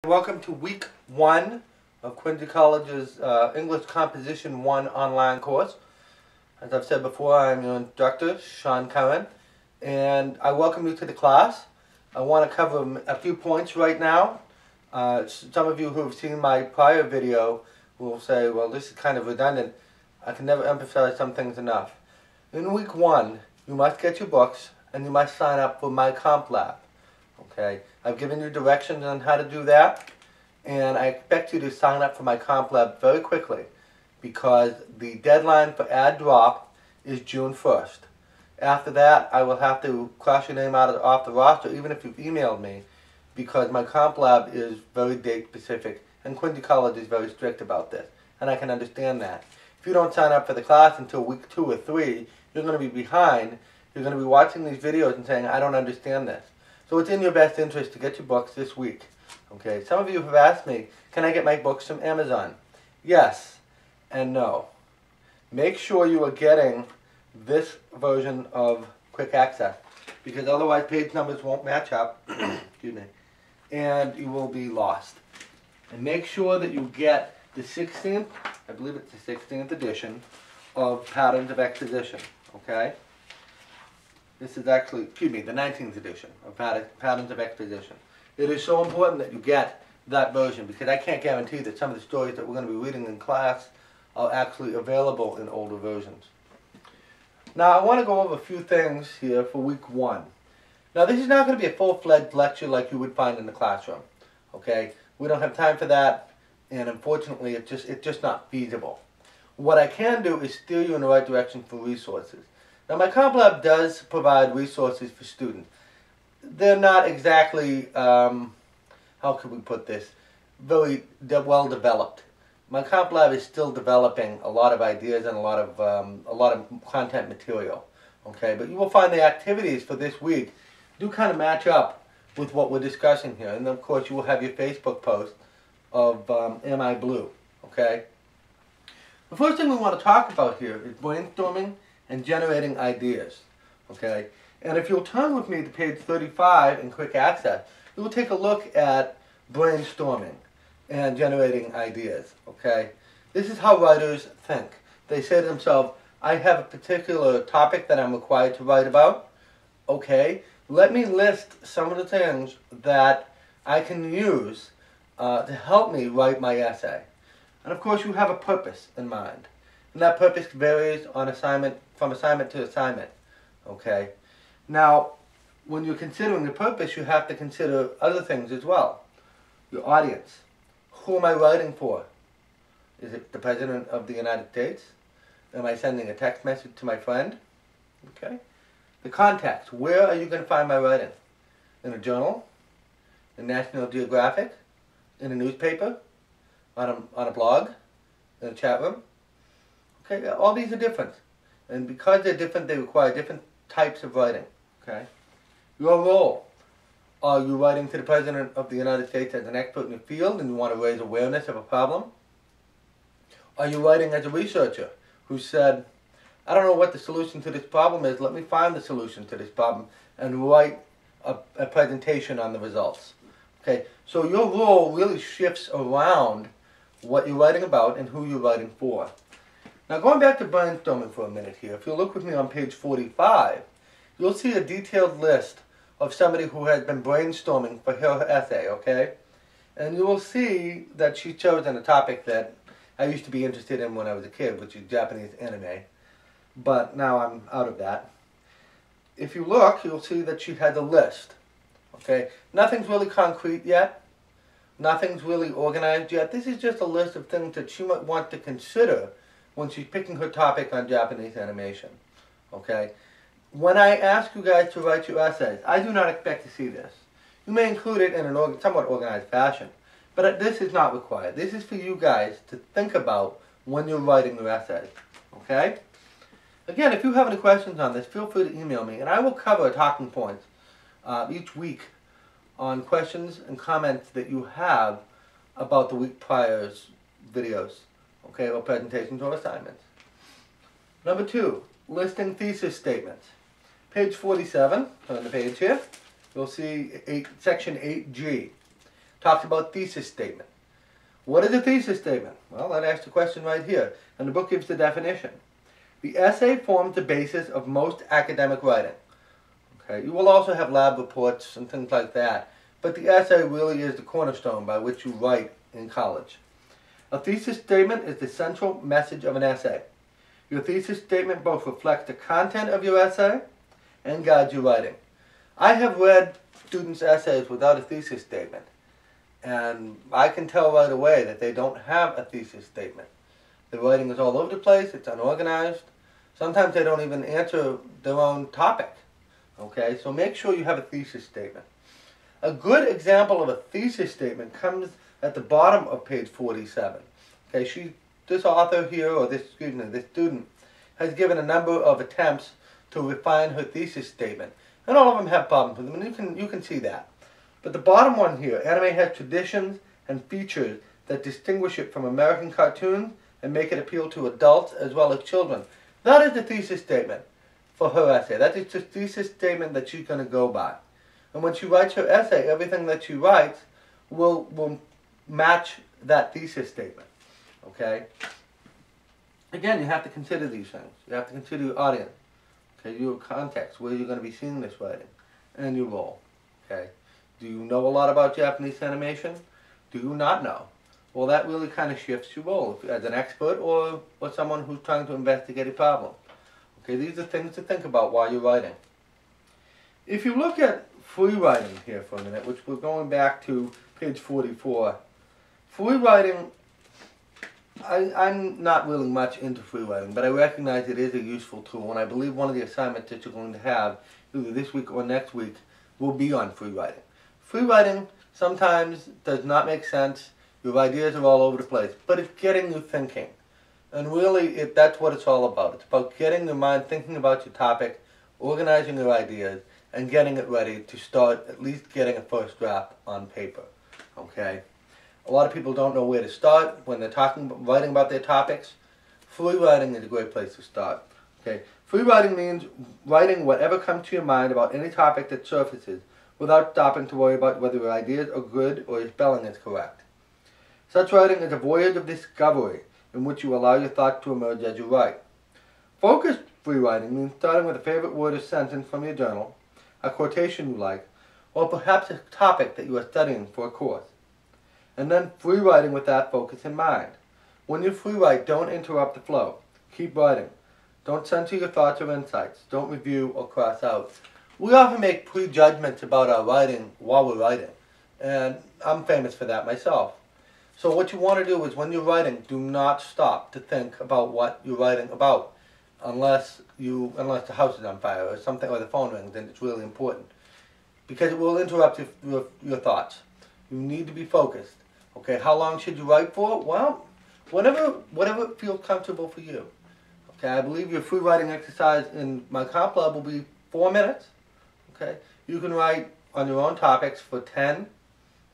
Welcome to week 1 of Quincy College's English Composition 1 online course. As I've said before, I'm your instructor, Sean Curran, and I welcome you to the class. I want to cover a few points right now. Some of you who have seen my prior video will say, well, this is kind of redundant. I can never emphasize some things enough. In week 1, you must get your books and you must sign up for my comp lab. Okay, I've given you directions on how to do that, and I expect you to sign up for my comp lab very quickly because the deadline for add drop is June 1st. After that, I will have to cross your name off the roster, even if you've emailed me, because my comp lab is very date specific, and Quincy College is very strict about this, and I can understand that. If you don't sign up for the class until week 2 or 3, you're going to be behind. You're going to be watching these videos and saying, I don't understand this. So it's in your best interest to get your books this week. Okay, some of you have asked me, can I get my books from Amazon? Yes and no. Make sure you are getting this version of Quick Access, because otherwise page numbers won't match up, excuse me, and you will be lost. And make sure that you get the 16th, I believe it's the 16th edition of Patterns of Exposition, okay? This is actually, excuse me, the 19th edition of Patterns of Exposition. It is so important that you get that version because I can't guarantee that some of the stories that we're going to be reading in class are actually available in older versions. Now I want to go over a few things here for week 1. Now this is not going to be a full-fledged lecture like you would find in the classroom. Okay, we don't have time for that, and unfortunately it's just not feasible. What I can do is steer you in the right direction for resources. Now my comp lab does provide resources for students. They're not exactly, how could we put this, very well developed. My comp lab is still developing a lot of ideas and a lot of content material. Okay, but you will find the activities for this week do kind of match up with what we're discussing here. And of course you will have your Facebook post of Am I Blue? Okay. The first thing we want to talk about here is brainstorming and generating ideas, okay? And if you'll turn with me to page 35 in Quick Access, we will take a look at brainstorming and generating ideas, okay? This is how writers think. They say to themselves, I have a particular topic that I'm required to write about, okay? Let me list some of the things that I can use to help me write my essay. And of course you have a purpose in mind. And that purpose varies on from assignment to assignment. Okay. Now, when you're considering the purpose, you have to consider other things as well. Your audience. Who am I writing for? Is it the President of the United States? Am I sending a text message to my friend? Okay. The context. Where are you going to find my writing? In a journal? In National Geographic? In a newspaper? On a blog? In a chat room? Okay, all these are different. And because they're different, they require different types of writing. Okay? Your role. Are you writing to the President of the United States as an expert in the field and you want to raise awareness of a problem? Are you writing as a researcher who said, I don't know what the solution to this problem is, let me find the solution to this problem and write a presentation on the results. Okay, so your role really shifts around what you're writing about and who you're writing for. Now going back to brainstorming for a minute here, if you look with me on page 45, you'll see a detailed list of somebody who has been brainstorming for her essay, okay? And you will see that she's chosen a topic that I used to be interested in when I was a kid, which is Japanese anime. But now I'm out of that. If you look, you'll see that she has a list, okay? Nothing's really concrete yet. Nothing's really organized yet. This is just a list of things that she might want to consider when she's picking her topic on Japanese animation, okay? When I ask you guys to write your essays, I do not expect to see this. You may include it in a somewhat organized fashion, but this is not required. This is for you guys to think about when you're writing your essays, okay? Again, if you have any questions on this, feel free to email me, and I will cover talking points each week on questions and comments that you have about the week prior's videos. Okay, or presentations or assignments. Number 2, listing thesis statements. Page 47, turn the page here, you'll see section 8G. talks about thesis statement. What is a thesis statement? Well, that asks the question right here, and the book gives the definition. The essay forms the basis of most academic writing. Okay, you will also have lab reports and things like that, but the essay really is the cornerstone by which you write in college. A thesis statement is the central message of an essay. Your thesis statement both reflects the content of your essay and guides your writing. I have read students' essays without a thesis statement, and I can tell right away that they don't have a thesis statement. The writing is all over the place, it's unorganized. Sometimes they don't even answer their own topic. Okay, so make sure you have a thesis statement. A good example of a thesis statement comes at the bottom of page 47. Okay, this author here, or this student, has given a number of attempts to refine her thesis statement. And all of them have problems with them, and you can see that. But the bottom one here, anime has traditions and features that distinguish it from American cartoons and make it appeal to adults as well as children. That is the thesis statement for her essay. That is the thesis statement that she's going to go by. And when she writes her essay, everything that she writes will match that thesis statement. Okay? Again, you have to consider these things. You have to consider your audience. Okay, your context, where you're going to be seeing this writing, and your role. Okay? Do you know a lot about Japanese animation? Do you not know? Well, that really kind of shifts your role as an expert or someone who's trying to investigate a problem. Okay, these are things to think about while you're writing. If you look at free writing here for a minute, which we're going back to page 44, free writing, I'm not really much into free writing, but I recognize it is a useful tool, and I believe one of the assignments that you're going to have, either this week or next week, will be on free writing. Free writing sometimes does not make sense. Your ideas are all over the place, but it's getting you thinking. And really, that's what it's all about. It's about getting your mind thinking about your topic, organizing your ideas, and getting it ready to start at least getting a first draft on paper. Okay? A lot of people don't know where to start when they're writing about their topics. Free writing is a great place to start. Okay? Free writing means writing whatever comes to your mind about any topic that surfaces without stopping to worry about whether your ideas are good or your spelling is correct. Such writing is a voyage of discovery in which you allow your thoughts to emerge as you write. Focused free writing means starting with a favorite word or sentence from your journal, a quotation you like, or perhaps a topic that you are studying for a course. And then free writing with that focus in mind. When you free write, don't interrupt the flow. Keep writing. Don't censor your thoughts or insights. Don't review or cross out. We often make prejudgments about our writing while we're writing, and I'm famous for that myself. So what you want to do is when you're writing, do not stop to think about what you're writing about, unless the house is on fire or something, or the phone rings, and it's really important, because it will interrupt your thoughts. You need to be focused. Okay, how long should you write for? Well, whatever feels comfortable for you. Okay, I believe your free writing exercise in my comp lab will be 4 minutes. Okay, you can write on your own topics for 10.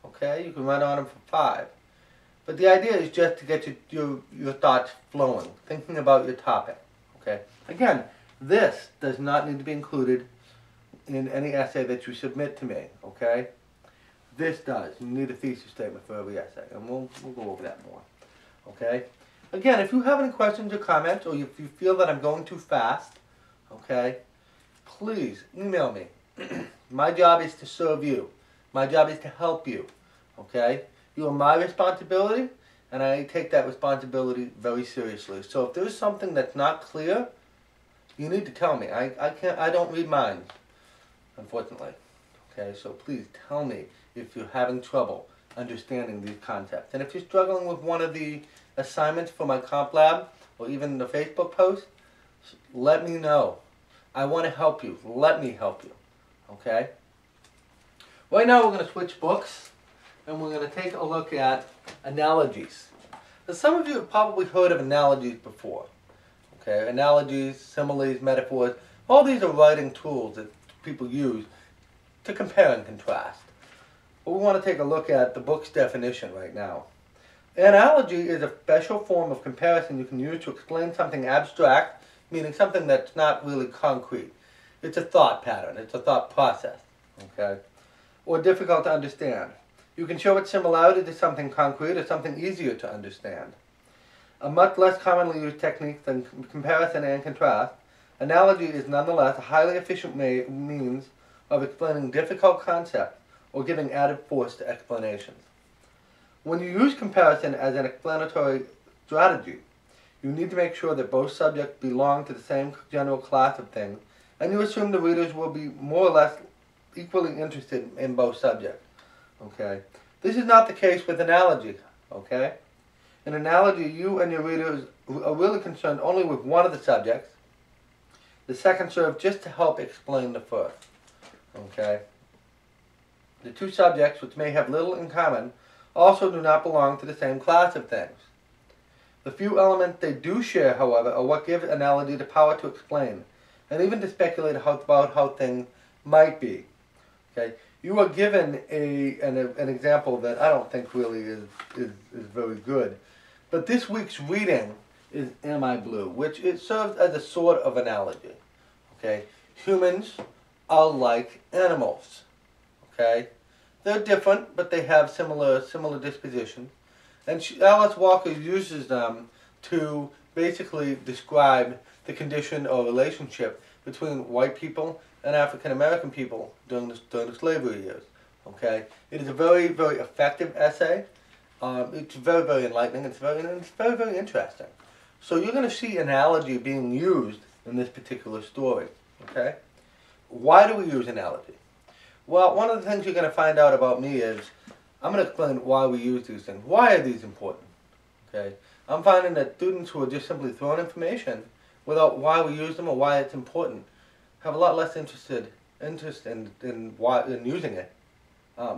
Okay, you can write on them for 5. But the idea is just to get your thoughts flowing, thinking about your topic. Okay, again, this does not need to be included in any essay that you submit to me. Okay, this does. You need a thesis statement for every essay, and we'll go over that more. Okay, again, if you have any questions or comments, or if you feel that I'm going too fast, okay, please email me. My job is to serve you. My job is to help you. Okay? You are my responsibility, and I take that responsibility very seriously. So if there's something that's not clear, you need to tell me. I don't read minds, unfortunately. Okay, so please tell me if you're having trouble understanding these concepts. And if you're struggling with one of the assignments for my comp lab, or even the Facebook post, let me know. I want to help you. Let me help you. Okay? Right now we're going to switch books, and we're going to take a look at analogies. Now, some of you have probably heard of analogies before. Okay? Analogies, similes, metaphors, all these are writing tools that people use to compare and contrast. But we want to take a look at the book's definition right now. Analogy is a special form of comparison you can use to explain something abstract, meaning something that's not really concrete. It's a thought pattern. It's a thought process. Okay? Or difficult to understand. You can show its similarity to something concrete or something easier to understand. A much less commonly used technique than comparison and contrast, analogy is nonetheless a highly efficient means of explaining difficult concepts or giving added force to explanations. When you use comparison as an explanatory strategy, you need to make sure that both subjects belong to the same general class of things, and you assume the readers will be more or less equally interested in both subjects. Okay? This is not the case with analogy. Okay? In analogy, you and your readers are really concerned only with one of the subjects. The second serves just to help explain the first. Okay? The two subjects, which may have little in common, also do not belong to the same class of things. The few elements they do share, however, are what give analogy the power to explain, and even to speculate about how things might be. Okay? You are given an example that I don't think really is very good. But this week's reading is Am I Blue, which it serves as a sort of analogy. Okay? Humans are like animals. Okay? They're different, but they have similar dispositions. And Alice Walker uses them to basically describe the condition or relationship between white people and African American people during the slavery years. Okay? It is a very, very effective essay. It's very, very enlightening. It's very, very interesting. So you're going to see analogy being used in this particular story. Okay? Why do we use analogy? Well, one of the things you're going to find out about me is I'm going to explain why we use these things. Why are these important? Okay? I'm finding that students who are just simply thrown information without why we use them or why it's important have a lot less interest in using it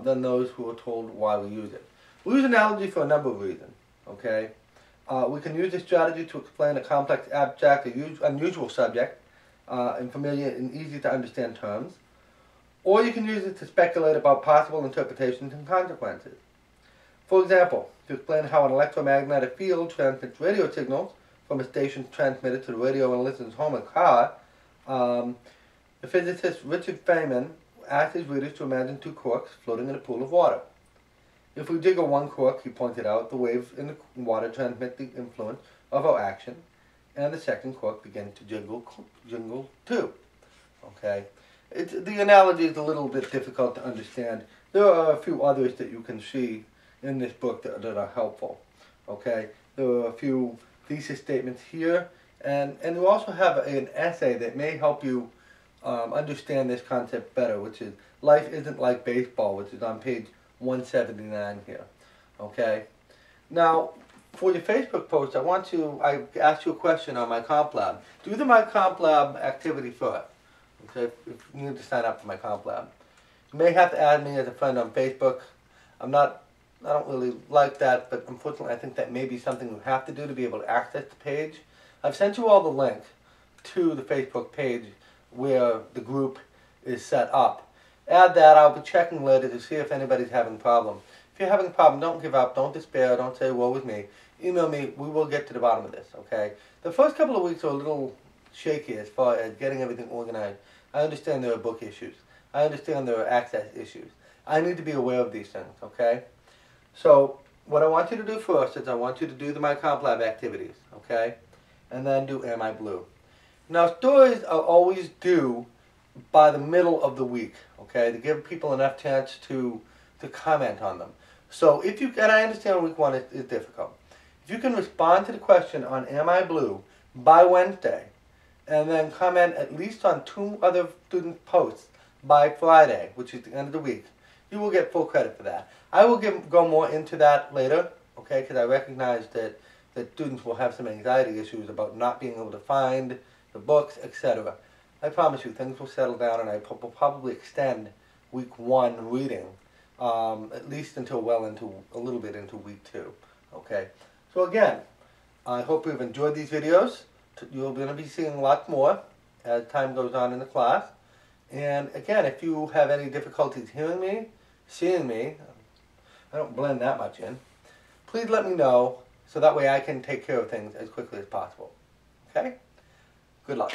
than those who are told why we use it. We use analogy for a number of reasons. Okay? We can use this strategy to explain a complex, abstract, or unusual subject in familiar and easy to understand terms. Or you can use it to speculate about possible interpretations and consequences. For example, to explain how an electromagnetic field transmits radio signals from a station transmitted to the radio in a listener's home or car, the physicist Richard Feynman asked his readers to imagine two corks floating in a pool of water. If we jiggle one cork, he pointed out, the waves in the water transmit the influence of our action, and the second cork begins to jingle too. Okay? The analogy is a little bit difficult to understand. There are a few others that you can see in this book that are helpful. Okay? There are a few thesis statements here, and you also have an essay that may help you understand this concept better, which is Life Isn't Like Baseball, which is on page 179 here. Okay? Now, for your Facebook post, I asked you a question on my Comp Lab. Do the My Comp Lab activity first. Okay? If you need to sign up for my Comp Lab. You may have to add me as a friend on Facebook. I don't really like that, but unfortunately I think that may be something you have to do to be able to access the page. I've sent you all the link to the Facebook page where the group is set up. Add that. I'll be checking later to see if anybody's having a problem. If you're having a problem, don't give up, don't despair, don't say woe with me. Email me, we will get to the bottom of this, okay? The first couple of weeks are a little shaky as far as getting everything organized. I understand there are book issues. I understand there are access issues. I need to be aware of these things, okay? So, what I want you to do first is I want you to do the My Comp Lab activities, okay? And then do Am I Blue? Now, stories are always due by the middle of the week, okay? To give people enough chance to comment on them. So, if you, and I understand week one is difficult. If you can respond to the question on Am I Blue by Wednesday, and then comment at least on 2 other student posts by Friday, which is the end of the week, you will get full credit for that. I will go more into that later, okay, because I recognize that students will have some anxiety issues about not being able to find the books, etc. I promise you, things will settle down, and I will probably extend week 1 reading, at least until a little bit into week 2, okay? So again, I hope you've enjoyed these videos. You're going to be seeing a lot more as time goes on in the class. And again, if you have any difficulties hearing me, seeing me, I don't blend that much in, please let me know so that way I can take care of things as quickly as possible. Okay? Good luck.